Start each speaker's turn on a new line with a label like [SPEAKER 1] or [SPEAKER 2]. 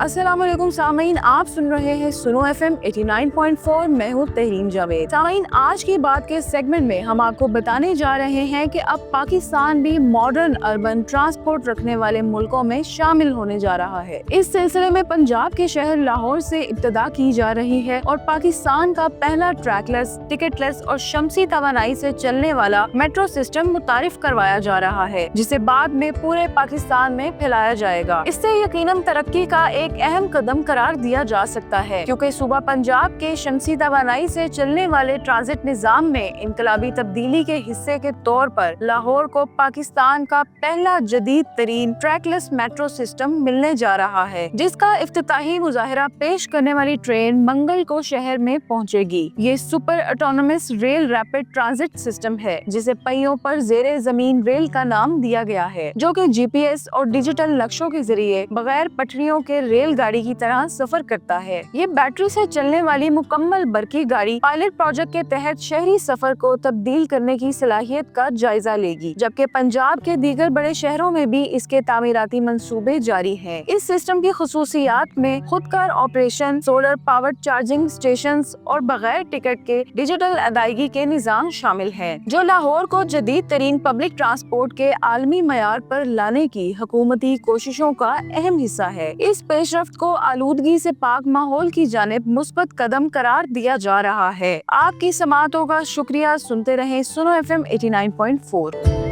[SPEAKER 1] अस्सलाम वालेकुम सामीन, आप सुन रहे हैं सुनो FM 89.4। मैं हूँ तहरीन जावेद। सामीन, आज की बात के सेगमेंट में हम आपको बताने जा रहे हैं कि अब पाकिस्तान भी मॉडर्न अर्बन ट्रांसपोर्ट रखने वाले मुल्कों में शामिल होने जा रहा है। इस सिलसिले में पंजाब के शहर लाहौर से इब्तिदा की जा रही है और पाकिस्तान का पहला ट्रैकलेस, टिकटलेस और शमसी तवानाई से चलने वाला मेट्रो सिस्टम मुतारिफ करवाया जा रहा है, जिसे बाद में पूरे पाकिस्तान में फैलाया जाएगा। इससे यकीनन तरक्की का एक अहम कदम करार दिया जा सकता है, क्योंकि सूबा पंजाब के शमसी तवानाई से चलने वाले ट्रांजिट निजाम में इनकलाबी तब्दीली के हिस्से के तौर पर लाहौर को पाकिस्तान का पहला जदीद तरीन ट्रैकलेस मेट्रो सिस्टम मिलने जा रहा है, जिसका इफ्तिताही मुजाहिरा पेश करने वाली ट्रेन मंगल को शहर में पहुंचेगी। ये super autonomous rail rapid transit system है, जिसे पहियों पर जेरे जमीन रेल का नाम दिया गया है, जो कि GPS और डिजिटल नक्शों के जरिए बगैर पटरियों के रेलगाड़ी की तरह सफर करता है। ये बैटरी से चलने वाली मुकम्मल बरकी गाड़ी पायलट प्रोजेक्ट के तहत शहरी सफर को तब्दील करने की सलाहियत का जायजा लेगी, जबकि पंजाब के दीगर बड़े शहरों में भी इसके तामीराती मंसूबे जारी हैं। इस सिस्टम की खुसूसियात में खुदकार operation, solar power charging station और बगैर टिकट के डिजिटल अदायगी के निजाम शामिल हैं, जो लाहौर को जदीद तरीन पब्लिक ट्रांसपोर्ट के आलमी मयार पर लाने की हुकूमती कोशिशों का अहम हिस्सा है। इस पेशरफ्त को आलूदगी से पाक माहौल की जानिब मुस्बत कदम करार दिया जा रहा है। आपकी समाअतों का शुक्रिया। सुनते रहें सुनो FM 89.4।